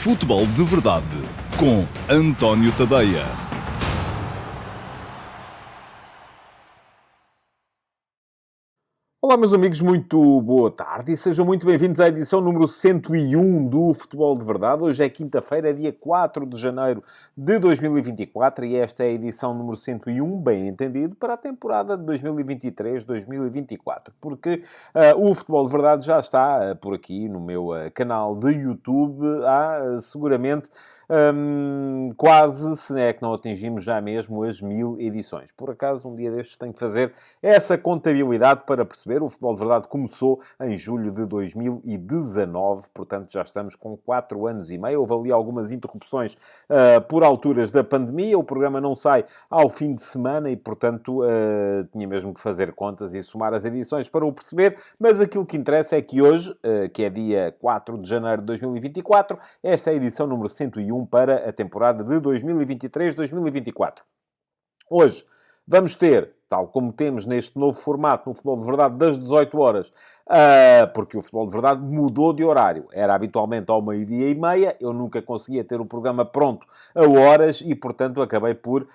Futebol de Verdade com António Tadeia. Olá, meus amigos, muito boa tarde e sejam muito bem-vindos à edição número 101 do Futebol de Verdade. Hoje é quinta-feira, dia 4 de janeiro de 2024 e esta é a edição número 101, bem entendido, para a temporada de 2023-2024, porque o Futebol de Verdade já está por aqui no meu canal de YouTube há seguramente... quase, se é que não atingimos já mesmo as 1000 edições. Por acaso, um dia destes tenho que fazer essa contabilidade para perceber. O Futebol de Verdade começou em julho de 2019, portanto já estamos com 4 anos e meio. Houve ali algumas interrupções por alturas da pandemia. O programa não sai ao fim de semana e, portanto, tinha mesmo que fazer contas e somar as edições para o perceber. Mas aquilo que interessa é que hoje, que é dia 4 de janeiro de 2024, esta é a edição número 101 para a temporada de 2023-2024. Hoje vamos ter, tal como temos neste novo formato, no Futebol de Verdade, das 18 horas, porque o Futebol de Verdade mudou de horário. Era habitualmente ao 12h30, eu nunca conseguia ter o programa pronto a horas e, portanto, acabei por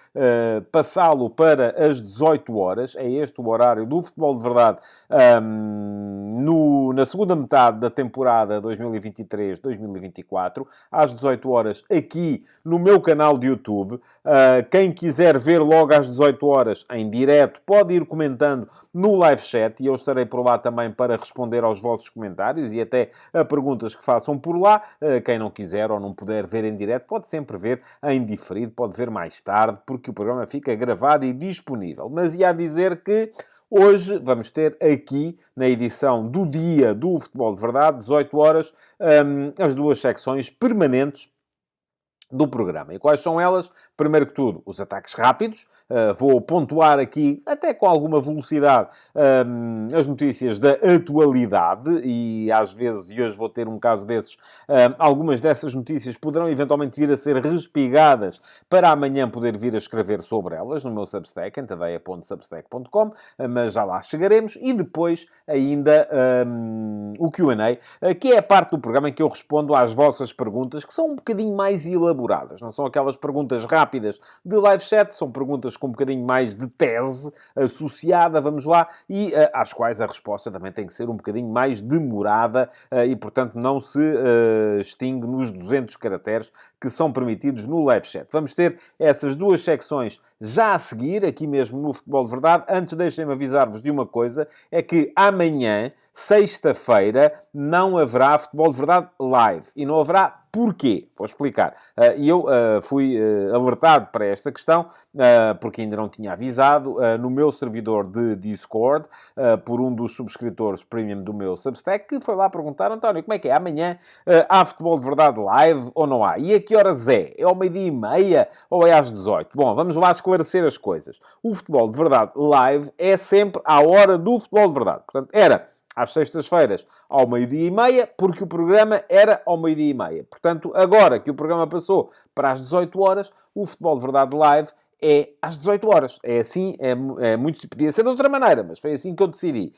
passá-lo para as 18 horas. É este o horário do Futebol de Verdade na segunda metade da temporada 2023-2024, às 18 horas, aqui no meu canal de YouTube. Quem quiser ver logo às 18 horas em direto, pode ir comentando no live chat e eu estarei por lá também para responder aos vossos comentários e até a perguntas que façam por lá. Quem não quiser ou não puder ver em direto, pode sempre ver em diferido, pode ver mais tarde, porque o programa fica gravado e disponível. Mas ia dizer que hoje vamos ter aqui, na edição do dia do Futebol de Verdade, 18 horas, as duas secções permanentes do programa. E quais são elas? Primeiro que tudo, os ataques rápidos. Vou pontuar aqui, até com alguma velocidade, as notícias da atualidade e às vezes, e hoje vou ter um caso desses, algumas dessas notícias poderão eventualmente vir a ser respigadas para amanhã poder vir a escrever sobre elas no meu Substack, em tadeia.substack.com, mas já lá chegaremos. E depois ainda o Q&A, que é a parte do programa em que eu respondo às vossas perguntas, que são um bocadinho mais elaboradas. Não são aquelas perguntas rápidas de live chat, são perguntas com um bocadinho mais de tese associada, vamos lá, e às quais a resposta também tem que ser um bocadinho mais demorada e, portanto, não se extingue nos 200 caracteres que são permitidos no live chat. Vamos ter essas duas secções já a seguir, aqui mesmo no Futebol de Verdade. Antes, deixem-me avisar-vos de uma coisa, é que amanhã, sexta-feira, não haverá Futebol de Verdade live. E não haverá porquê? Vou explicar. E eu fui alertado para esta questão, porque ainda não tinha avisado, no meu servidor de Discord, por um dos subscritores premium do meu Substack, que foi lá perguntar: António, como é que é? Amanhã há Futebol de Verdade live ou não há? E a que horas é? É ao 12h30 ou é às 18h? Bom, vamos lá esclarecer as coisas. O Futebol de Verdade live é sempre à hora do Futebol de Verdade. Portanto, era às sextas-feiras, ao 12h30, porque o programa era ao 12h30. Portanto, agora que o programa passou para as 18 horas, o Futebol de Verdade live é às 18 horas. É assim, é muito... Podia ser de outra maneira, mas foi assim que eu decidi.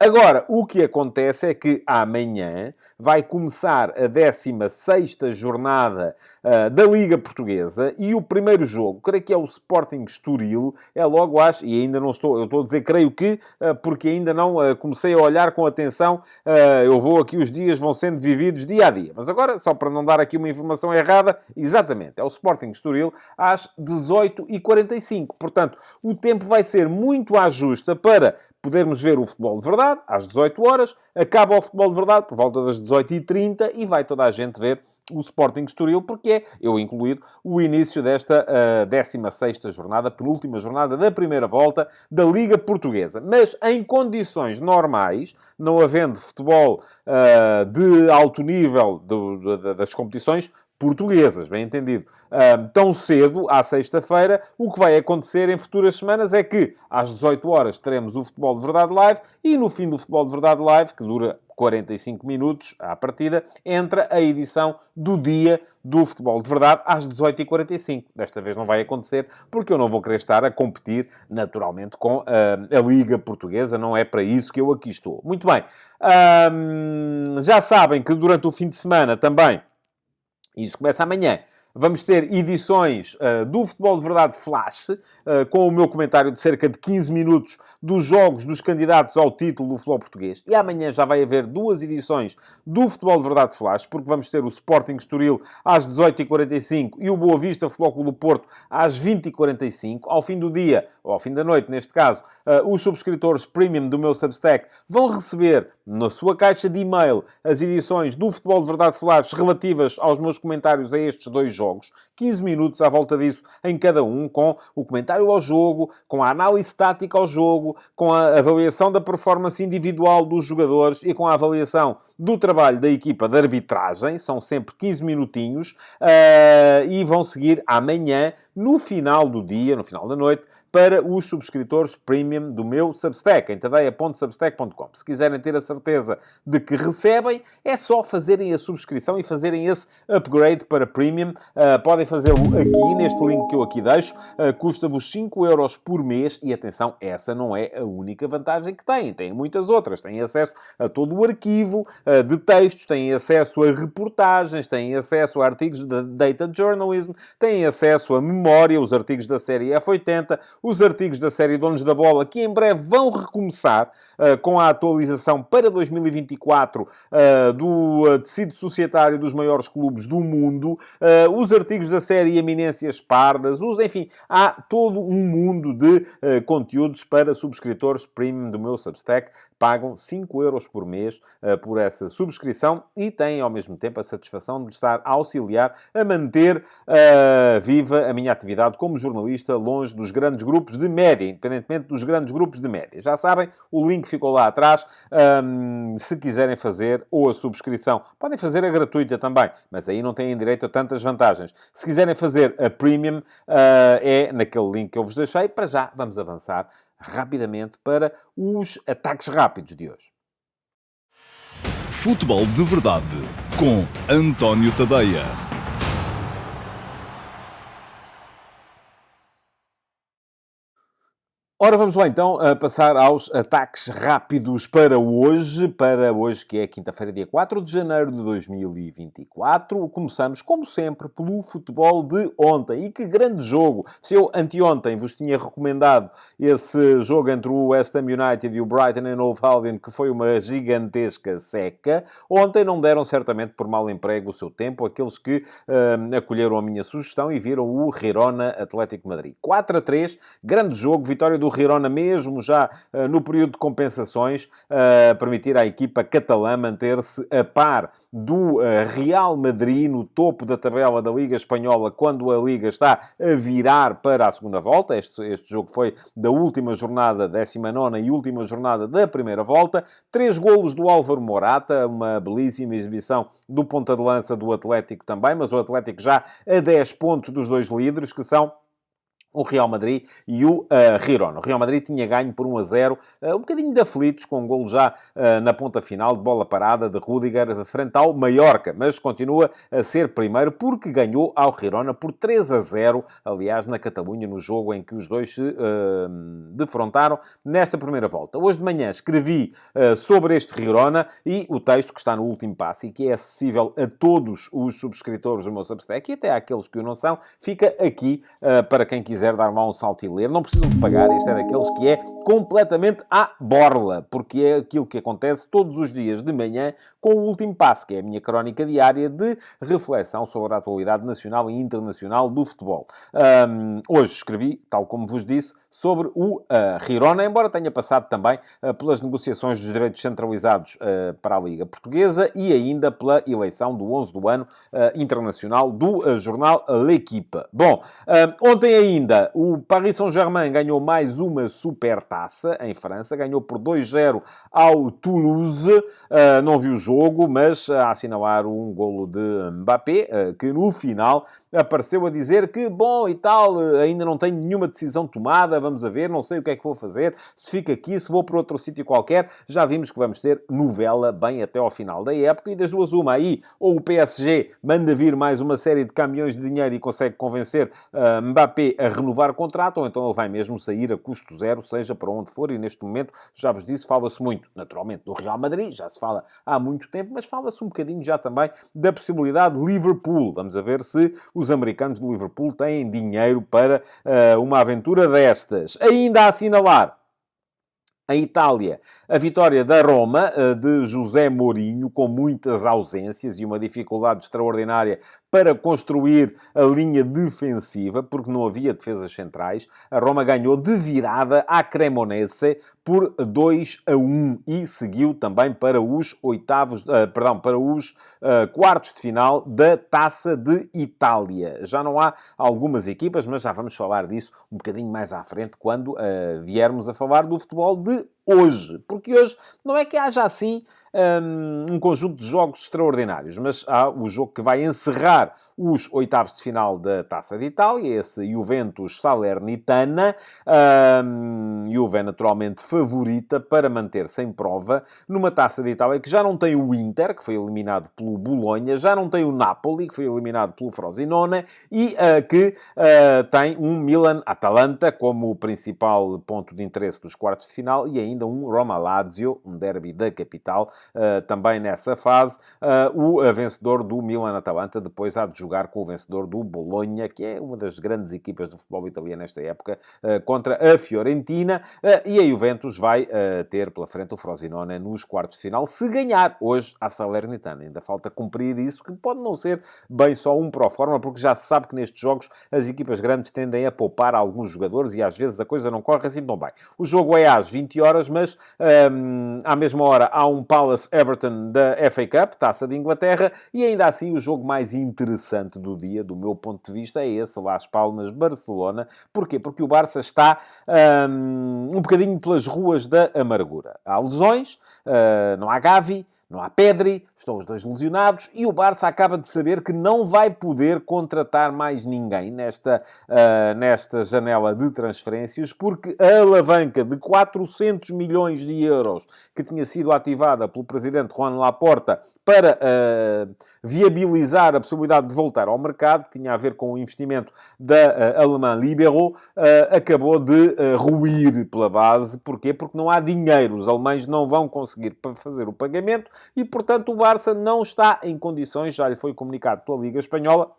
Agora, o que acontece é que amanhã vai começar a 16ª jornada da Liga Portuguesa e o primeiro jogo, creio que é o Sporting Estoril, é logo às... E ainda não estou... Eu estou a dizer creio que, porque ainda não comecei a olhar com atenção. Eu vou aqui, os dias vão sendo vividos dia a dia. Mas agora, só para não dar aqui uma informação errada, exatamente, é o Sporting Estoril às 18h45. Portanto, o tempo vai ser muito à justa para podermos ver o Futebol de Verdade às 18 horas. Acaba o Futebol de Verdade por volta das 18h30 e vai toda a gente ver o Sporting Estoril, porque é, eu incluído, o início desta 16ª jornada, penúltima jornada da primeira volta da Liga Portuguesa. Mas em condições normais, não havendo futebol de alto nível das competições portuguesas, bem entendido, tão cedo, à sexta-feira, o que vai acontecer em futuras semanas é que, às 18 horas, teremos o Futebol de Verdade Live e, no fim do Futebol de Verdade Live, que dura 45 minutos à partida, entra a edição do dia do Futebol de Verdade às 18h45. Desta vez não vai acontecer, porque eu não vou querer estar a competir, naturalmente, com a Liga Portuguesa. Não é para isso que eu aqui estou. Muito bem. Já sabem que durante o fim de semana também Isso começa amanhã. Vamos ter edições do Futebol de Verdade Flash, com o meu comentário de cerca de 15 minutos dos jogos dos candidatos ao título do futebol português. E amanhã já vai haver 2 edições do Futebol de Verdade Flash, porque vamos ter o Sporting Estoril às 18h45 e o Boa Vista Futebol Clube do Porto às 20h45. Ao fim do dia, ou ao fim da noite, neste caso, os subscritores premium do meu Substack vão receber na sua caixa de e-mail as edições do Futebol de Verdade Flash relativas aos meus comentários a estes 2 jogos. 15 minutos à volta disso em cada um, com o comentário ao jogo, com a análise tática ao jogo, com a avaliação da performance individual dos jogadores e com a avaliação do trabalho da equipa de arbitragem. São sempre 15 minutinhos e vão seguir amanhã, no final do dia, no final da noite, para os subscritores premium do meu Substack, em tadeia.substack.com. Se quiserem ter a certeza de que recebem, é só fazerem a subscrição e fazerem esse upgrade para premium. Podem fazê-lo aqui, neste link que eu aqui deixo. Custa-vos 5€ por mês. E atenção, essa não é a única vantagem que têm. Têm muitas outras. Têm acesso a todo o arquivo de textos, têm acesso a reportagens, têm acesso a artigos de Data Journalism, têm acesso a memória, os artigos da série F80, os artigos da série Donos da Bola, que em breve vão recomeçar com a atualização para 2024 do tecido societário dos maiores clubes do mundo, os artigos da série Eminências Pardas, enfim, há todo um mundo de conteúdos para subscritores premium do meu Substack. Pagam 5€ por mês por essa subscrição e têm, ao mesmo tempo, a satisfação de estar a auxiliar a manter viva a minha atividade como jornalista, longe dos grandes grupos de média, independentemente dos grandes grupos de média. Já sabem, o link ficou lá atrás. Se quiserem fazer ou a subscrição, podem fazer a gratuita também, mas aí não têm direito a tantas vantagens. Se quiserem fazer a premium, é naquele link que eu vos deixei. Para já, vamos avançar rapidamente para os ataques rápidos de hoje. Futebol de Verdade com António Tadeia. Ora, vamos lá então passar aos ataques rápidos para hoje, que é quinta-feira, dia 4 de janeiro de 2024. Começamos, como sempre, pelo futebol de ontem. E que grande jogo! Se eu anteontem vos tinha recomendado esse jogo entre o West Ham United e o Brighton and Hove Albion, que foi uma gigantesca seca, ontem não deram certamente por mau emprego o seu tempo aqueles que acolheram a minha sugestão e viram o Girona Atlético Madrid. 4-3, grande jogo, vitória do Girona mesmo já no período de compensações, permitir à equipa catalã manter-se a par do Real Madrid no topo da tabela da Liga Espanhola, quando a Liga está a virar para a segunda volta. Este jogo foi da última jornada, 19ª e última jornada da primeira volta. 3 golos do Álvaro Morata, uma belíssima exibição do ponta de lança do Atlético também, mas o Atlético já a 10 pontos dos 2 líderes, que são o Real Madrid e o Girona. O Real Madrid tinha ganho por 1-0, um bocadinho de aflitos, com um golo já na ponta final, de bola parada, de Rüdiger, frente ao Mallorca, mas continua a ser primeiro, porque ganhou ao Girona por 3-0, aliás, na Catalunha, no jogo em que os dois se defrontaram nesta primeira volta. Hoje de manhã escrevi sobre este Girona e o texto que está no último passo e que é acessível a todos os subscritores do meu Substack e até àqueles que o não são, fica aqui para quem quiser dar lá um salto e ler. Não precisam de pagar, este é daqueles que é completamente à borla, porque é aquilo que acontece todos os dias de manhã com o último passo, que é a minha crónica diária de reflexão sobre a atualidade nacional e internacional do futebol. Hoje escrevi, tal como vos disse, sobre o Girona, embora tenha passado também pelas negociações dos direitos centralizados para a Liga Portuguesa e ainda pela eleição do 11 do ano internacional do jornal L'Equipe. Bom, ontem ainda o Paris Saint-Germain ganhou mais uma supertaça em França, ganhou por 2-0 ao Toulouse. Não vi o jogo, mas a assinalar um golo de Mbappé, que no final apareceu a dizer que, bom e tal, ainda não tenho nenhuma decisão tomada, vamos a ver, não sei o que é que vou fazer, se fico aqui, se vou para outro sítio qualquer. Já vimos que vamos ter novela bem até ao final da época, e das duas uma aí, ou o PSG manda vir mais uma série de caminhões de dinheiro e consegue convencer Mbappé a renovar o contrato, ou então ele vai mesmo sair a custo zero, seja para onde for, e neste momento, já vos disse, fala-se muito, naturalmente, do Real Madrid, já se fala há muito tempo, mas fala-se um bocadinho já também da possibilidade de Liverpool. Vamos a ver se os americanos de Liverpool têm dinheiro para uma aventura destas. Ainda a assinalar, em Itália, a vitória da Roma, de José Mourinho, com muitas ausências e uma dificuldade extraordinária para construir a linha defensiva, porque não havia defesas centrais. A Roma ganhou de virada à Cremonese por 2-1 e seguiu também para os quartos de final da Taça de Itália. Já não há algumas equipas, mas já vamos falar disso um bocadinho mais à frente, quando viermos a falar do futebol de hoje. Porque hoje não é que haja assim um conjunto de jogos extraordinários, mas há o jogo que vai encerrar os oitavos de final da Taça de Itália, esse Juventus-Salernitana. Juve é naturalmente favorita para manter-se em prova numa Taça de Itália que já não tem o Inter, que foi eliminado pelo Bologna, já não tem o Napoli, que foi eliminado pelo Frosinone, e que tem um Milan-Atalanta como principal ponto de interesse dos quartos de final, e ainda um Roma-Lazio, um derby da capital, também nessa fase. O vencedor do Milan-Atalanta depois há de jogar com o vencedor do Bologna, que é uma das grandes equipas do futebol italiano nesta época, contra a Fiorentina, e a Juventus vai ter pela frente o Frosinone nos quartos de final, se ganhar hoje à Salernitana. Ainda falta cumprir isso, que pode não ser bem só um pro forma, porque já se sabe que nestes jogos as equipas grandes tendem a poupar alguns jogadores e às vezes a coisa não corre assim tão bem. O jogo é às 20 horas, mas à mesma hora há um Palace-Everton da FA Cup, Taça de Inglaterra, e ainda assim o jogo mais interessante do dia, do meu ponto de vista, é esse, Las Palmas-Barcelona. Porquê? Porque o Barça está um bocadinho pelas ruas da amargura. Há lesões, não há Gavi, não há Pedri, estão os dois lesionados, e o Barça acaba de saber que não vai poder contratar mais ninguém nesta janela de transferências, porque a alavanca de 400 milhões de euros que tinha sido ativada pelo presidente Juan Laporta para viabilizar a possibilidade de voltar ao mercado, que tinha a ver com o investimento da alemã Libero, acabou de ruir pela base. Porquê? Porque não há dinheiro. Os alemães não vão conseguir fazer o pagamento e, portanto, o Barça não está em condições, já lhe foi comunicado pela Liga Espanhola,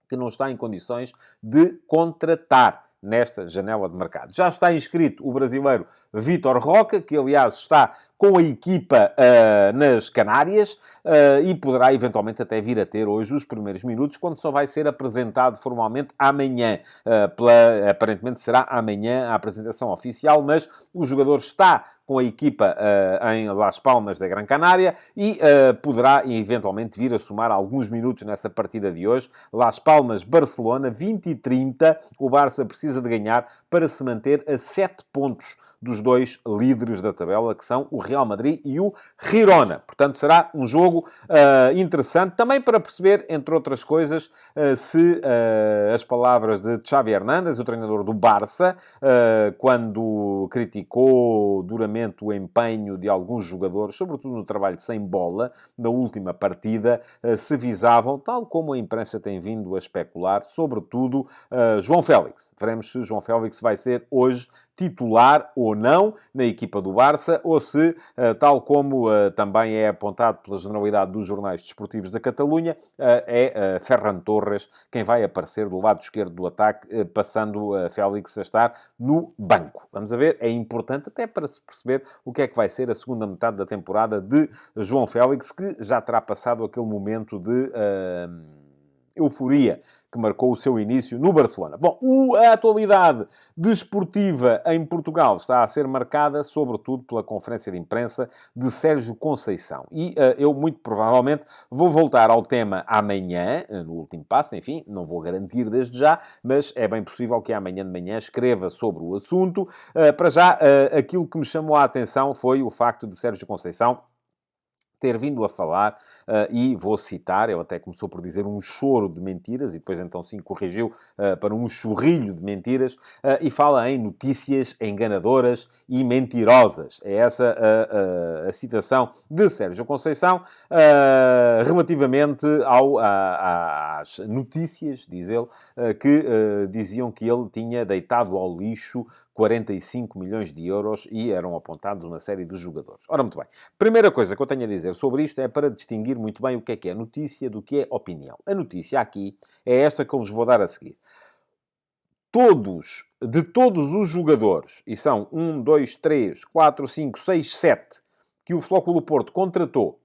que não está em condições de contratar nesta janela de mercado. Já está inscrito o brasileiro Vítor Roque, que aliás está com a equipa nas Canárias, e poderá eventualmente até vir a ter hoje os primeiros minutos, quando só vai ser apresentado formalmente amanhã. Aparentemente será amanhã a apresentação oficial, mas o jogador está com a equipa em Las Palmas da Gran Canária e poderá eventualmente vir a somar alguns minutos nessa partida de hoje. Las Palmas-Barcelona, 20-30. O Barça precisa de ganhar para se manter a 7 pontos dos dois líderes da tabela, que são o Real Madrid e o Girona. Portanto, será um jogo interessante, também para perceber, entre outras coisas, se as palavras de Xavi Hernández, o treinador do Barça, quando criticou duramente o empenho de alguns jogadores, sobretudo no trabalho sem bola, na última partida, se visavam, tal como a imprensa tem vindo a especular, sobretudo João Félix. Veremos se João Félix vai ser hoje titular ou não na equipa do Barça, ou se, tal como também é apontado pela generalidade dos jornais desportivos da Catalunha, é Ferran Torres quem vai aparecer do lado esquerdo do ataque, passando Félix a estar no banco. Vamos a ver, é importante até para se perceber o que é que vai ser a segunda metade da temporada de João Félix, que já terá passado aquele momento de euforia que marcou o seu início no Barcelona. Bom, a atualidade desportiva em Portugal está a ser marcada, sobretudo, pela conferência de imprensa de Sérgio Conceição. E eu, muito provavelmente, vou voltar ao tema amanhã, no último passo, enfim, não vou garantir desde já, mas é bem possível que amanhã de manhã escreva sobre o assunto. Para já, aquilo que me chamou a atenção foi o facto de Sérgio Conceição ter vindo a falar, e vou citar, ele até começou por dizer um choro de mentiras, e depois então sim corrigiu para um chorrilho de mentiras, e fala em notícias enganadoras e mentirosas. É essa a citação de Sérgio Conceição relativamente às notícias, diz ele, que diziam que ele tinha deitado ao lixo 45 milhões de euros e eram apontados uma série de jogadores. Ora, muito bem. Primeira coisa que eu tenho a dizer sobre isto é para distinguir muito bem o que é notícia do que é opinião. A notícia aqui é esta que eu vos vou dar a seguir. De todos os jogadores, e são 1, 2, 3, 4, 5, 6, 7, que o Flóculo Porto contratou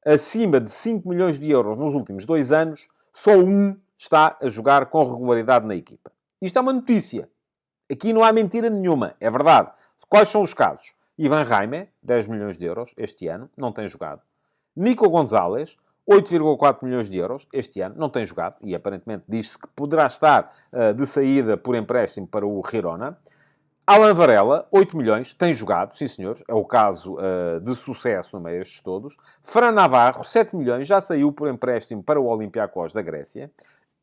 acima de 5 milhões de euros nos últimos 2 anos, só um está a jogar com regularidade na equipa. Isto é uma notícia. Aqui não há mentira nenhuma. É verdade. Quais são os casos? Ivan Raime, 10 milhões de euros este ano, não tem jogado. Nico Gonzalez, 8,4 milhões de euros este ano, não tem jogado. E aparentemente diz-se que poderá estar de saída por empréstimo para o Girona. Alan Varela, 8 milhões, tem jogado, sim senhores. É o caso de sucesso no meio destes todos. Fran Navarro, 7 milhões, já saiu por empréstimo para o Olympiacos da Grécia.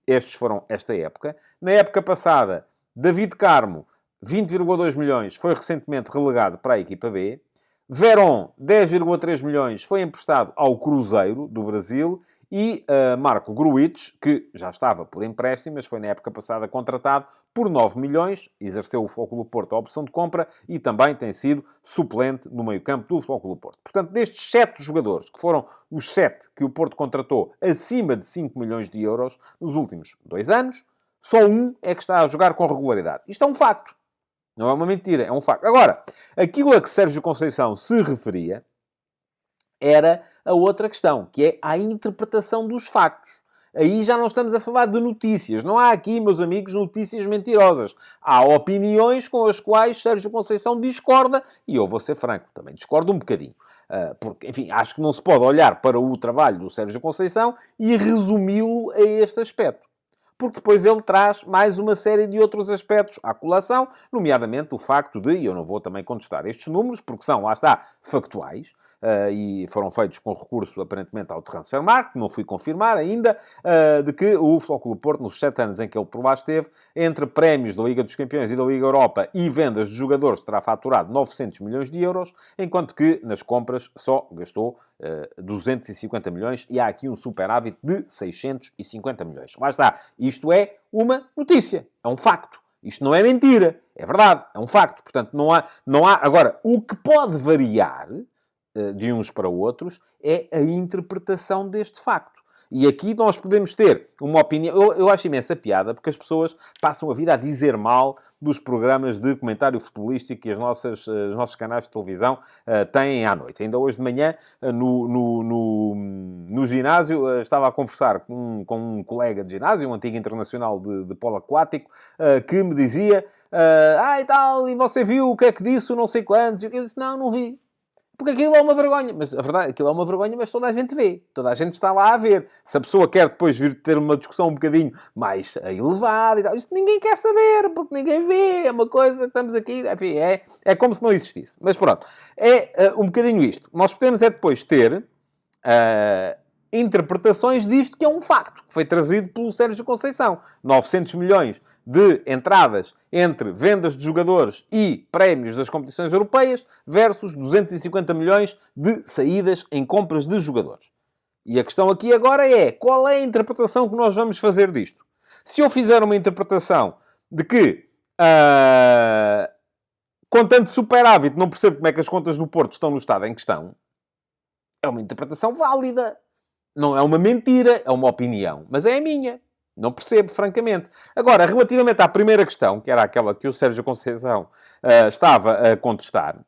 Estes foram esta época. Na época passada, David Carmo, 20,2 milhões, foi recentemente relegado para a equipa B. Verón, 10,3 milhões, foi emprestado ao Cruzeiro do Brasil. E Marco Gruitch, que já estava por empréstimo, mas foi na época passada contratado por 9 milhões, exerceu o Flóculo Porto a opção de compra e também tem sido suplente no meio-campo do Flóculo Porto. Portanto, destes 7 jogadores, que foram os 7 que o Porto contratou acima de 5 milhões de euros nos últimos 2 anos, só um é que está a jogar com regularidade. Isto é um facto. Não é uma mentira, é um facto. Agora, aquilo a que Sérgio Conceição se referia era a outra questão, que é a interpretação dos factos. Aí já não estamos a falar de notícias. Não há aqui, meus amigos, notícias mentirosas. Há opiniões com as quais Sérgio Conceição discorda, e eu vou ser franco, também discordo um bocadinho. Porque, enfim, acho que não se pode olhar para o trabalho do Sérgio Conceição e resumi-lo a este aspecto. Porque depois ele traz mais uma série de outros aspectos à colação, nomeadamente o facto de, e eu não vou também contestar estes números, porque são, lá está, factuais, e foram feitos com recurso, aparentemente, ao Transfermarkt, não fui confirmar ainda, de que o Flóculo Porto, nos 7 anos em que ele por lá esteve, entre prémios da Liga dos Campeões e da Liga Europa e vendas de jogadores, terá faturado 900 milhões de euros, enquanto que nas compras só gastou 250 milhões e há aqui um superávit de 650 milhões. Lá está. Isto é uma notícia. É um facto. Isto não é mentira. É verdade. É um facto. Portanto, não há... Agora, o que pode variar de uns para outros é a interpretação deste facto. E aqui nós podemos ter uma opinião... Eu acho imensa piada, porque as pessoas passam a vida a dizer mal dos programas de comentário futebolístico que os nossos canais de televisão têm à noite. Ainda hoje de manhã, no ginásio, estava a conversar com um colega de ginásio, um antigo internacional de polo aquático, que me dizia e tal, e você viu o que é que disse, não sei quantos, e eu disse, não vi. Porque aquilo é uma vergonha. Mas a verdade, aquilo é uma vergonha, mas toda a gente vê. Toda a gente está lá a ver. Se a pessoa quer depois vir ter uma discussão um bocadinho mais elevada e tal, isso ninguém quer saber, porque ninguém vê. É uma coisa que estamos aqui... Enfim, é como se não existisse. Mas pronto. É um bocadinho isto. Nós podemos depois ter interpretações disto que é um facto, que foi trazido pelo Sérgio Conceição. 900 milhões de entradas entre vendas de jogadores e prémios das competições europeias versus 250 milhões de saídas em compras de jogadores. E a questão aqui agora é, qual é a interpretação que nós vamos fazer disto? Se eu fizer uma interpretação de que, com tanto superávit, não percebo como é que as contas do Porto estão no estado em que estão, é uma interpretação válida. Não é uma mentira, é uma opinião. Mas é a minha. Não percebo, francamente. Agora, relativamente à primeira questão, que era aquela que o Sérgio Conceição estava a contestar,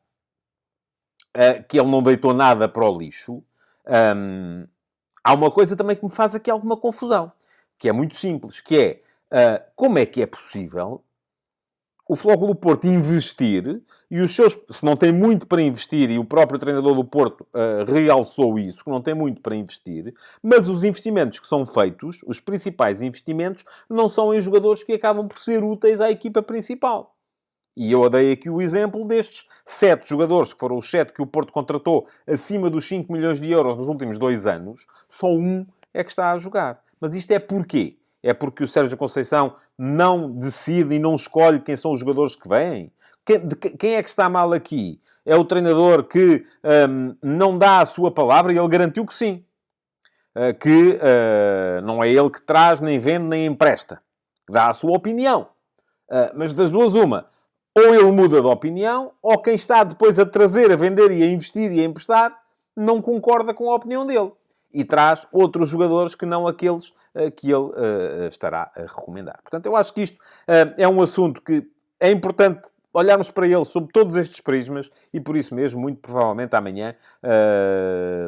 que ele não deitou nada para o lixo, há uma coisa também que me faz aqui alguma confusão, que é muito simples, que é como é que é possível o Flóculo Porto investir, e os seus... Se não tem muito para investir, e o próprio treinador do Porto realçou isso, que não tem muito para investir, mas os investimentos que são feitos, os principais investimentos, não são em jogadores que acabam por ser úteis à equipa principal. E eu dei aqui o exemplo destes 7 jogadores, que foram os 7 que o Porto contratou acima dos 5 milhões de euros nos últimos 2 anos, só um é que está a jogar. Mas isto é porquê? É porque o Sérgio Conceição não decide e não escolhe quem são os jogadores que vêm? Quem é que está mal aqui? É o treinador que não dá a sua palavra e ele garantiu que sim. Não é ele que traz, nem vende, nem empresta. Que dá a sua opinião. Mas das duas, uma. Ou ele muda de opinião, ou quem está depois a trazer, a vender e a investir e a emprestar, não concorda com a opinião dele. E traz outros jogadores que não aqueles que ele estará a recomendar. Portanto, eu acho que isto é um assunto que é importante olharmos para ele sob todos estes prismas e, por isso mesmo, muito provavelmente amanhã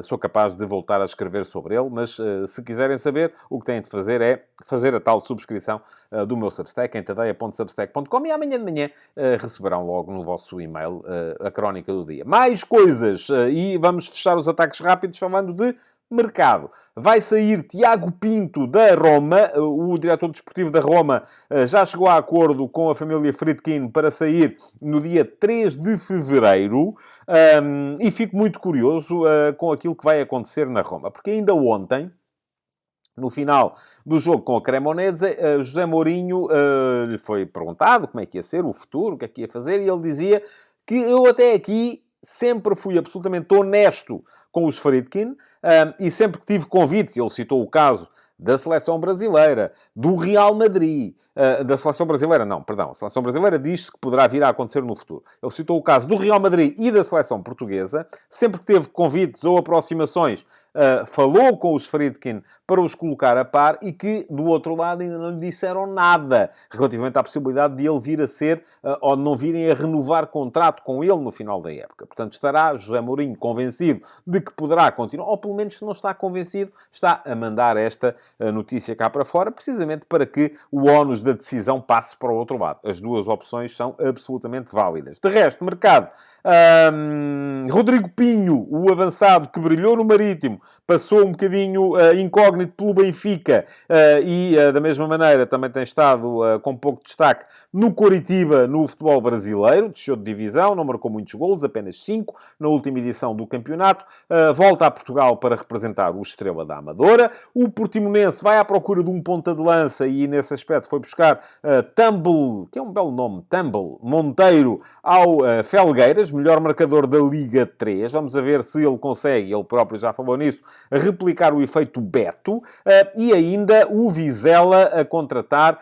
sou capaz de voltar a escrever sobre ele, mas se quiserem saber, o que têm de fazer é fazer a tal subscrição do meu Substack, em tadeia.substack.com, e amanhã de manhã receberão logo no vosso e-mail a crónica do dia. Mais coisas, e vamos fechar os ataques rápidos falando de mercado. Vai sair Tiago Pinto da Roma. O diretor desportivo da Roma já chegou a acordo com a família Friedkin para sair no dia 3 de fevereiro. E fico muito curioso com aquilo que vai acontecer na Roma. Porque ainda ontem, no final do jogo com a Cremonese, José Mourinho lhe foi perguntado como é que ia ser o futuro, o que é que ia fazer, e ele dizia que eu até aqui sempre fui absolutamente honesto com os Friedkin e sempre que tive convites, ele citou o caso da seleção brasileira, do Real Madrid, da seleção brasileira, não, perdão, a seleção brasileira diz-se que poderá vir a acontecer no futuro. Ele citou o caso do Real Madrid e da seleção portuguesa, sempre que teve convites ou aproximações, falou com os Friedkin para os colocar a par e que, do outro lado, ainda não lhe disseram nada relativamente à possibilidade de ele vir a ser, ou de não virem a renovar contrato com ele no final da época. Portanto, estará José Mourinho convencido de que poderá continuar, ou pelo menos, se não está convencido, está a mandar esta notícia cá para fora, precisamente para que o ónus da decisão passe para o outro lado. As duas opções são absolutamente válidas. De resto, mercado. Rodrigo Pinho, o avançado que brilhou no Marítimo, passou um bocadinho incógnito pelo Benfica e, da mesma maneira, também tem estado com pouco destaque no Coritiba, no futebol brasileiro. Desceu de divisão, não marcou muitos golos, apenas 5 na última edição do campeonato. Volta a Portugal para representar o Estrela da Amadora. O Portimonense vai à procura de um ponta de lança e, nesse aspecto, foi buscar Tumble, que é um belo nome, Tumble Monteiro, ao Felgueiras, melhor marcador da Liga 3. Vamos a ver se ele consegue, ele próprio já falou nisso, replicar o efeito Beto. E ainda o Vizela a contratar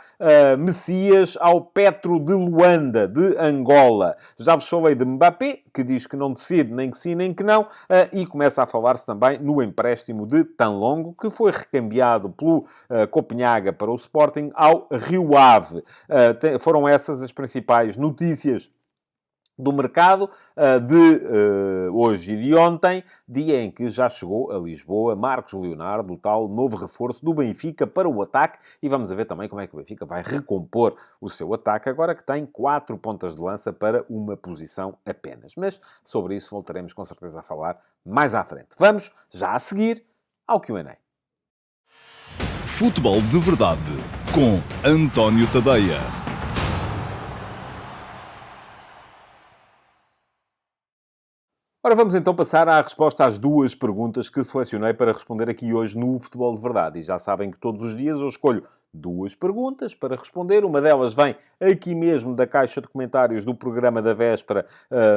Messias ao Petro de Luanda, de Angola. Já vos falei de Mbappé, que diz que não decide nem que sim nem que não, e começa a falar-se também no empréstimo de Tanlongo, que foi recambiado pelo Copenhaga para o Sporting ao Rio Ave. Foram essas as principais notícias do mercado de hoje e de ontem, dia em que já chegou a Lisboa Marcos Leonardo, o tal novo reforço do Benfica para o ataque, e vamos ver também como é que o Benfica vai recompor o seu ataque, agora que tem 4 pontas de lança para uma posição apenas. Mas sobre isso voltaremos com certeza a falar mais à frente. Vamos já a seguir ao Q&A. Futebol de Verdade com António Tadeia. Ora, vamos então passar à resposta às 2 perguntas que selecionei para responder aqui hoje no Futebol de Verdade. E já sabem que todos os dias eu escolho 2 perguntas para responder. Uma delas vem aqui mesmo da caixa de comentários do programa da véspera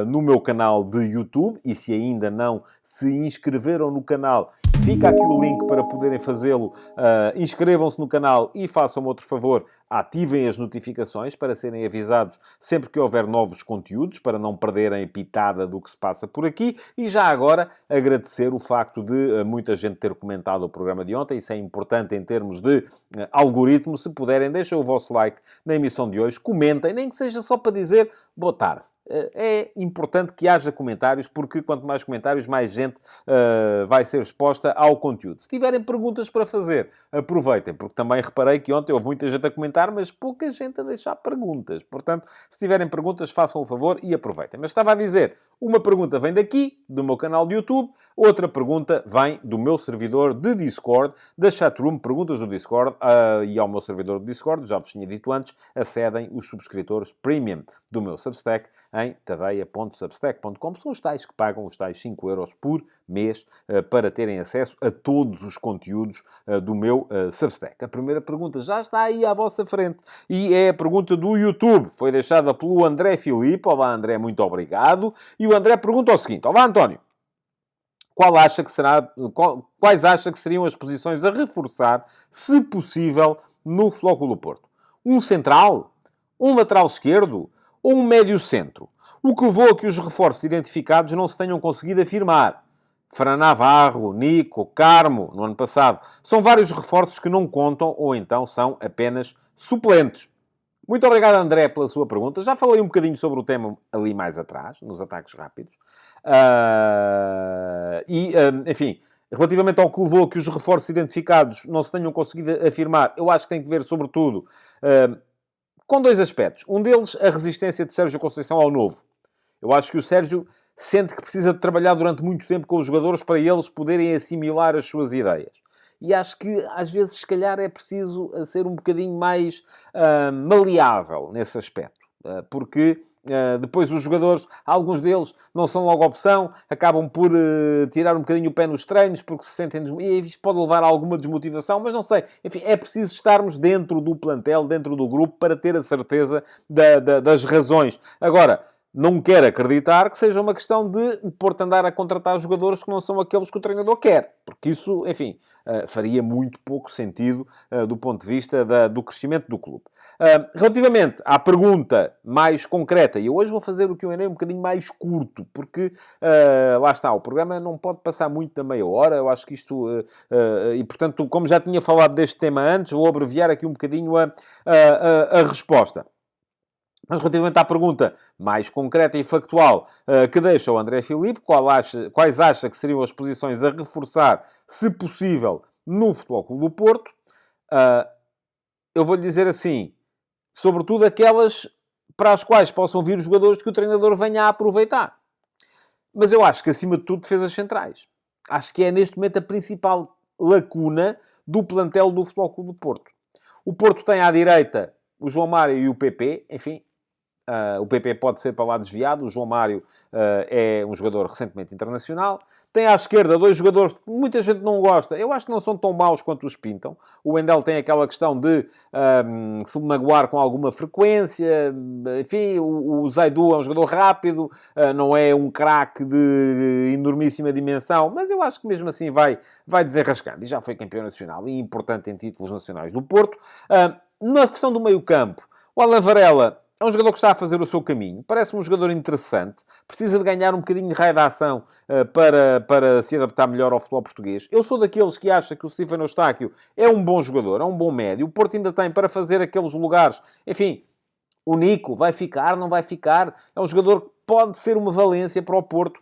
no meu canal de YouTube. E se ainda não se inscreveram no canal, fica aqui o link para poderem fazê-lo. Inscrevam-se no canal e façam-me outro favor. Ativem as notificações para serem avisados sempre que houver novos conteúdos, para não perderem pitada do que se passa por aqui. E já agora agradecer o facto de muita gente ter comentado o programa de ontem. Isso é importante em termos de algoritmo. Se puderem, deixem o vosso like na emissão de hoje. Comentem, nem que seja só para dizer boa tarde. É importante que haja comentários, porque quanto mais comentários, mais gente vai ser exposta ao conteúdo. Se tiverem perguntas para fazer, aproveitem, porque também reparei que ontem houve muita gente a comentar perguntar, mas pouca gente a deixar perguntas. Portanto, se tiverem perguntas, façam o favor e aproveitem. Mas estava a dizer, uma pergunta vem daqui, do meu canal de YouTube, outra pergunta vem do meu servidor de Discord, da chatroom, perguntas do Discord, e ao meu servidor de Discord, já vos tinha dito antes, acedem os subscritores premium do meu Substack em tadeia.substack.com. São os tais que pagam os tais 5 euros por mês para terem acesso a todos os conteúdos do meu Substack. A primeira pergunta já está aí à vossa frente e é a pergunta do YouTube. Foi deixada pelo André Filipe. Olá, André, muito obrigado. E o André pergunta o seguinte. Olá, António. Quais acha que seriam as posições a reforçar, se possível, no Futebol do Porto? Um central? Um lateral esquerdo? Ou um médio-centro? O que levou a que os reforços identificados não se tenham conseguido afirmar? Fran Navarro, Nico, Carmo, no ano passado. São vários reforços que não contam ou então são apenas suplentes. Muito obrigado, André, pela sua pergunta. Já falei um bocadinho sobre o tema ali mais atrás, nos ataques rápidos. Enfim, relativamente ao que levou a que os reforços identificados não se tenham conseguido afirmar, eu acho que tem que ver, sobretudo, com dois aspectos. Um deles, a resistência de Sérgio Conceição ao novo. Eu acho que o Sérgio sente que precisa de trabalhar durante muito tempo com os jogadores para eles poderem assimilar as suas ideias. E acho que, às vezes, se calhar, é preciso ser um bocadinho mais maleável nesse aspecto. Porque depois os jogadores, alguns deles não são logo opção, acabam por tirar um bocadinho o pé nos treinos porque se sentem e isto pode levar a alguma desmotivação, mas não sei. Enfim, é preciso estarmos dentro do plantel, dentro do grupo, para ter a certeza das razões. Agora, não quero acreditar que seja uma questão de o Porto andar a contratar jogadores que não são aqueles que o treinador quer. Porque isso, enfim, faria muito pouco sentido do ponto de vista do crescimento do clube. Relativamente à pergunta mais concreta, e eu hoje vou fazer o Q&A um bocadinho mais curto, porque lá está, o programa não pode passar muito da meia hora, eu acho que isto... e, portanto, como já tinha falado deste tema antes, vou abreviar aqui um bocadinho a resposta. Mas relativamente à pergunta mais concreta e factual que deixa o André Filipe, quais acha que seriam as posições a reforçar, se possível, no Futebol Clube do Porto, eu vou-lhe dizer assim, sobretudo aquelas para as quais possam vir os jogadores que o treinador venha a aproveitar. Mas eu acho que, acima de tudo, defesas centrais. Acho que é, neste momento, a principal lacuna do plantel do Futebol Clube do Porto. O Porto tem à direita o João Mário e o PP, enfim... o PP pode ser para lá desviado. O João Mário é um jogador recentemente internacional. Tem à esquerda dois jogadores que muita gente não gosta. Eu acho que não são tão maus quanto os pintam. O Wendel tem aquela questão de se magoar com alguma frequência. Enfim, o Zaidu é um jogador rápido. Não é um craque de enormíssima dimensão. Mas eu acho que mesmo assim vai desenrascando. E já foi campeão nacional e importante em títulos nacionais do Porto. Na questão do meio-campo, o Alan Varela é um jogador que está a fazer o seu caminho. Parece-me um jogador interessante. Precisa de ganhar um bocadinho de raio de ação para se adaptar melhor ao futebol português. Eu sou daqueles que acha que o Stefano Eustáquio é um bom jogador, é um bom médio. O Porto ainda tem para fazer aqueles lugares. Enfim, o Nico vai ficar, não vai ficar. É um jogador que pode ser uma valência para o Porto.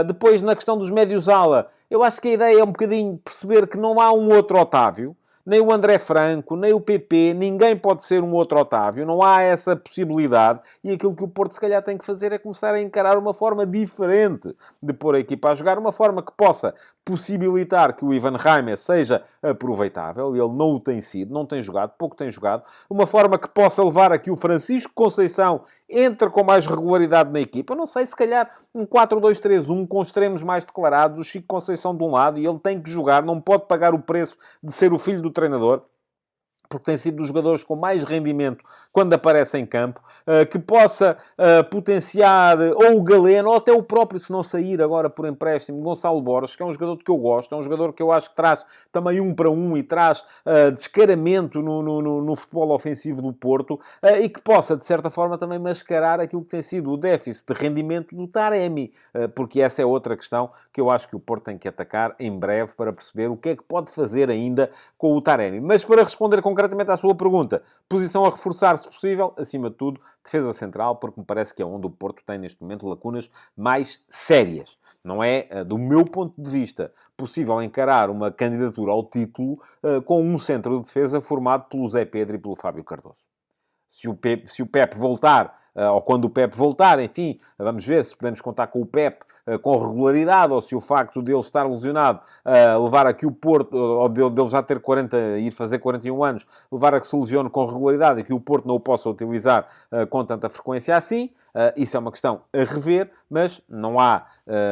Depois, na questão dos médios-ala, eu acho que a ideia é um bocadinho perceber que não há um outro Otávio. Nem o André Franco, nem o PP, ninguém pode ser um outro Otávio. Não há essa possibilidade. E aquilo que o Porto, se calhar, tem que fazer é começar a encarar uma forma diferente de pôr a equipa a jogar. Uma forma que possa possibilitar que o Ivan Reimer seja aproveitável. Ele não o tem sido, não tem jogado, pouco tem jogado. Uma forma que possa levar a que o Francisco Conceição entre com mais regularidade na equipa. Não sei, se calhar um 4-2-3-1 com extremos mais declarados. O Chico Conceição de um lado e ele tem que jogar. Não pode pagar o preço de ser o filho do treinador, porque tem sido dos jogadores com mais rendimento quando aparece em campo, que possa potenciar ou o Galeno, ou até o próprio, se não sair agora por empréstimo, Gonçalo Borges, que é um jogador que eu gosto, é um jogador que eu acho que traz também 1 para 1 e traz descaramento no futebol ofensivo do Porto, e que possa, de certa forma, também mascarar aquilo que tem sido o déficit de rendimento do Taremi, porque essa é outra questão que eu acho que o Porto tem que atacar em breve para perceber o que é que pode fazer ainda com o Taremi. Mas para responder concretamente concretamente à sua pergunta, posição a reforçar, se possível, acima de tudo, defesa central, porque me parece que é onde o Porto tem, neste momento, lacunas mais sérias. Não é, do meu ponto de vista, possível encarar uma candidatura ao título com um centro de defesa formado pelo Zé Pedro e pelo Fábio Cardoso. Se o Pepe voltar, ou quando o Pepe voltar, enfim, vamos ver se podemos contar com o Pepe com regularidade, ou se o facto de ele estar lesionado levar a que o Porto, ou dele já ter 40, ir fazer 41 anos, levar a que se lesione com regularidade e que o Porto não o possa utilizar com tanta frequência assim. Isso é uma questão a rever, mas não há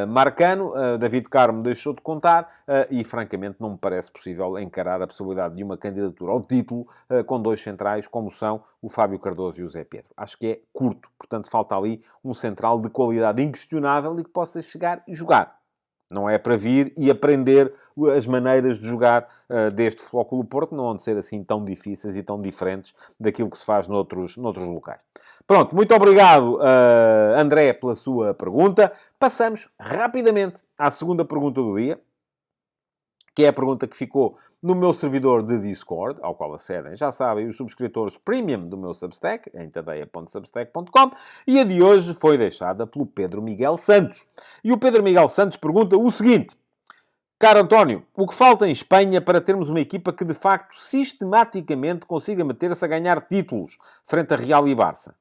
Marcano. David Carmo deixou de contar e, francamente, não me parece possível encarar a possibilidade de uma candidatura ao título com dois centrais, como são o Fábio Cardoso e o Zé Pedro. Acho que é curto, portanto, falta ali um central de qualidade inquestionável e que possa chegar e jogar. Não é para vir e aprender as maneiras de jogar deste Futebol Clube do Porto, não vão de ser assim tão difíceis e tão diferentes daquilo que se faz noutros locais. Pronto, muito obrigado, André, pela sua pergunta. Passamos rapidamente à segunda pergunta do dia, que é a pergunta que ficou no meu servidor de Discord, ao qual acedem, já sabem, os subscritores premium do meu Substack, em tadeia.substack.com, e a de hoje foi deixada pelo Pedro Miguel Santos. E o Pedro Miguel Santos pergunta o seguinte: caro António, o que falta em Espanha para termos uma equipa que, de facto, sistematicamente consiga meter-se a ganhar títulos frente a Real e Barça?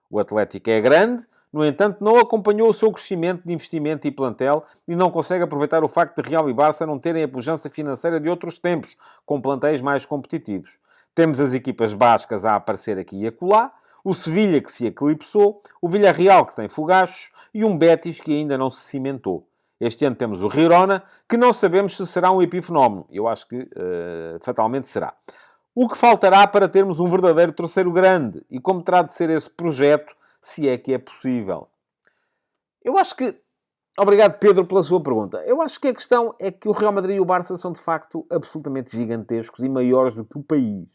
O Atlético é grande, no entanto, não acompanhou o seu crescimento de investimento e plantel e não consegue aproveitar o facto de Real e Barça não terem a pujança financeira de outros tempos, com plantéis mais competitivos. Temos as equipas bascas a aparecer aqui e acolá, o Sevilha que se eclipsou, o Villarreal que tem fogachos e um Betis que ainda não se cimentou. Este ano temos o Girona, que não sabemos se será um epifenómeno. Eu acho que fatalmente será. O que faltará para termos um verdadeiro terceiro grande? E como terá de ser esse projeto, se é que é possível? Eu acho que... Obrigado, Pedro, pela sua pergunta. Eu acho que a questão é que o Real Madrid e o Barça são, de facto, absolutamente gigantescos e maiores do que o país.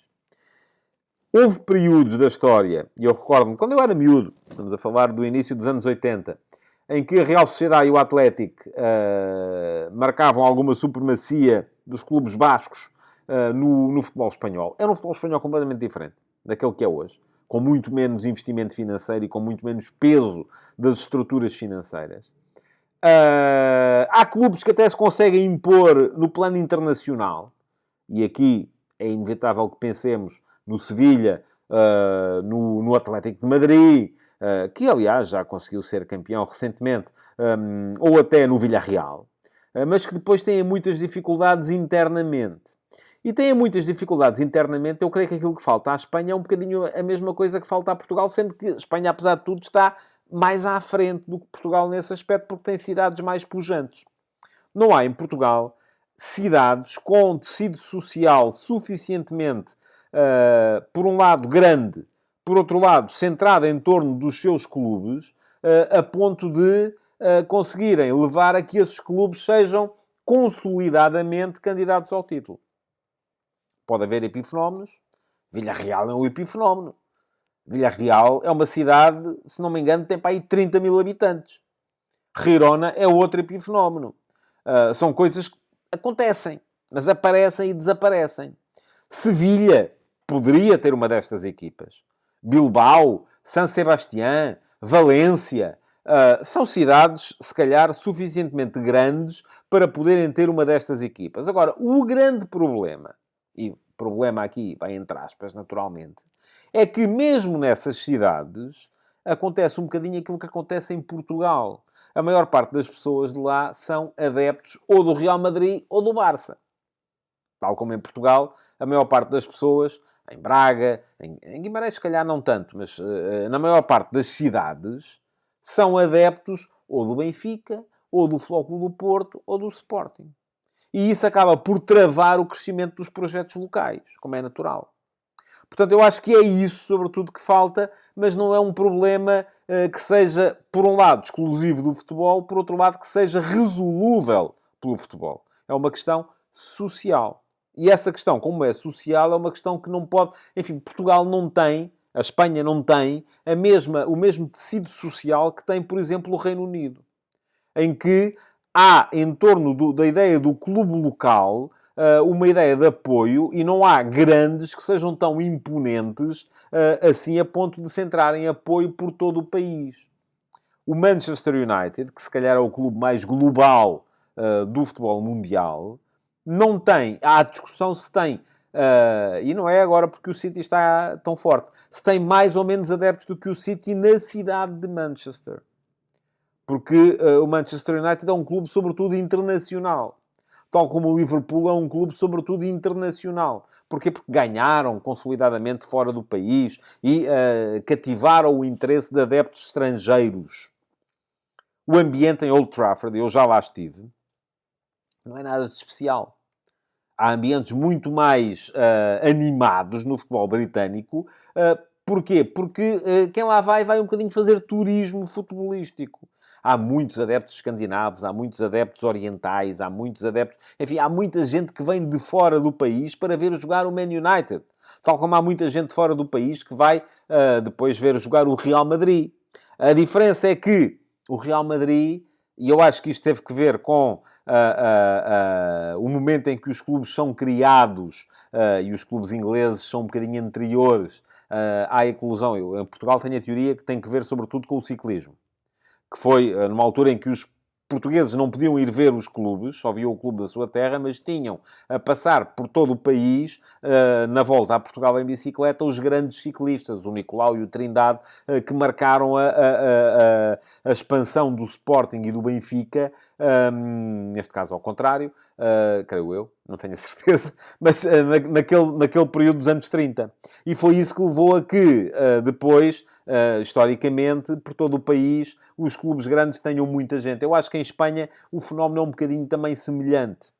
Houve períodos da história, e eu recordo-me, quando eu era miúdo, estamos a falar do início dos anos 80, em que a Real Sociedade e o Atlético marcavam alguma supremacia dos clubes bascos no futebol espanhol. Era um futebol espanhol completamente diferente daquele que é hoje, com muito menos investimento financeiro e com muito menos peso das estruturas financeiras. Há clubes que até se conseguem impor no plano internacional, e aqui é inevitável que pensemos no Sevilha, no Atlético de Madrid, que aliás já conseguiu ser campeão recentemente, ou até no Villarreal, mas que depois têm muitas dificuldades internamente. E têm muitas dificuldades internamente. Eu creio que aquilo que falta à Espanha é um bocadinho a mesma coisa que falta a Portugal, sendo que a Espanha, apesar de tudo, está mais à frente do que Portugal nesse aspecto, porque tem cidades mais pujantes. Não há em Portugal cidades com tecido social suficientemente, por um lado, grande, por outro lado, centrado em torno dos seus clubes, a ponto de conseguirem levar a que esses clubes sejam consolidadamente candidatos ao título. Pode haver epifenómenos. Villarreal é um epifenómeno. Villarreal é uma cidade, se não me engano, tem para aí 30 mil habitantes. Girona é outro epifenómeno. São coisas que acontecem, mas aparecem e desaparecem. Sevilha poderia ter uma destas equipas. Bilbao, San Sebastián, Valência. São cidades, se calhar, suficientemente grandes para poderem ter uma destas equipas. Agora, o grande problema, e o problema aqui vai entre aspas, naturalmente, é que mesmo nessas cidades acontece um bocadinho aquilo que acontece em Portugal. A maior parte das pessoas de lá são adeptos ou do Real Madrid ou do Barça. Tal como em Portugal, a maior parte das pessoas, em Braga, em Guimarães se calhar não tanto, mas na maior parte das cidades, são adeptos ou do Benfica, ou do Futebol Clube do Porto, ou do Sporting. E isso acaba por travar o crescimento dos projetos locais, como é natural. Portanto, eu acho que é isso, sobretudo, que falta, mas não é um problema que seja, por um lado, exclusivo do futebol, por outro lado, que seja resolúvel pelo futebol. É uma questão social. E essa questão, como é social, é uma questão que não pode... Enfim, Portugal não tem, a Espanha não tem, o mesmo tecido social que tem, por exemplo, o Reino Unido. Em que há, em torno da ideia do clube local, uma ideia de apoio e não há grandes que sejam tão imponentes assim a ponto de centrarem apoio por todo o país. O Manchester United, que se calhar é o clube mais global do futebol mundial, não tem, há discussão se tem, e não é agora porque o City está tão forte, se tem mais ou menos adeptos do que o City na cidade de Manchester. Porque o Manchester United é um clube sobretudo internacional. Tal como o Liverpool é um clube sobretudo internacional. Porquê? Porque ganharam consolidadamente fora do país e cativaram o interesse de adeptos estrangeiros. O ambiente em Old Trafford, eu já lá estive, não é nada de especial. Há ambientes muito mais animados no futebol britânico. Porquê? Porque quem lá vai um bocadinho fazer turismo futebolístico. Há muitos adeptos escandinavos, há muitos adeptos orientais, há muitos adeptos... Enfim, há muita gente que vem de fora do país para ver jogar o Man United. Tal como há muita gente fora do país que vai depois ver jogar o Real Madrid. A diferença é que o Real Madrid, e eu acho que isto teve que ver com o momento em que os clubes são criados, e os clubes ingleses são um bocadinho anteriores à eclosão. Eu, em Portugal, tenho a teoria que tem que ver sobretudo com o ciclismo. Que foi numa altura em que os portugueses não podiam ir ver os clubes, só viam o clube da sua terra, mas tinham a passar por todo o país, na volta a Portugal em bicicleta, os grandes ciclistas, o Nicolau e o Trindade, que marcaram a expansão do Sporting e do Benfica, neste caso ao contrário, creio eu, não tenho a certeza, mas naquele período dos anos 30. E foi isso que levou a que, depois, historicamente, por todo o país, os clubes grandes tenham muita gente. Eu acho que em Espanha o fenómeno é um bocadinho também semelhante.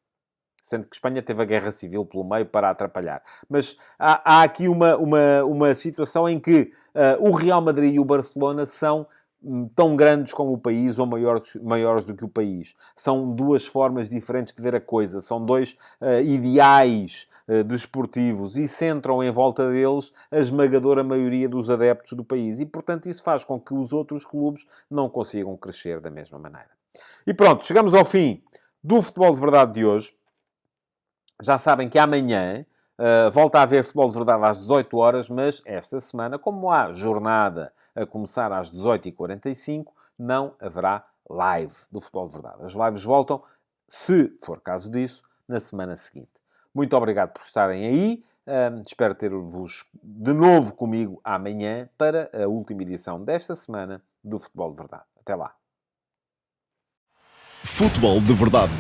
Sendo que Espanha teve a Guerra Civil pelo meio para atrapalhar. Mas há aqui uma situação em que o Real Madrid e o Barcelona são tão grandes como o país ou maiores do que o país. São duas formas diferentes de ver a coisa. São dois ideais desportivos e centram em volta deles a esmagadora maioria dos adeptos do país. E, portanto, isso faz com que os outros clubes não consigam crescer da mesma maneira. E pronto, chegamos ao fim do Futebol de Verdade de hoje. Já sabem que amanhã volta a haver Futebol de Verdade às 18 horas, mas esta semana, como há jornada a começar às 18h45, não haverá live do Futebol de Verdade. As lives voltam, se for caso disso, na semana seguinte. Muito obrigado por estarem aí. Espero ter-vos de novo comigo amanhã para a última edição desta semana do Futebol de Verdade. Até lá. Futebol de Verdade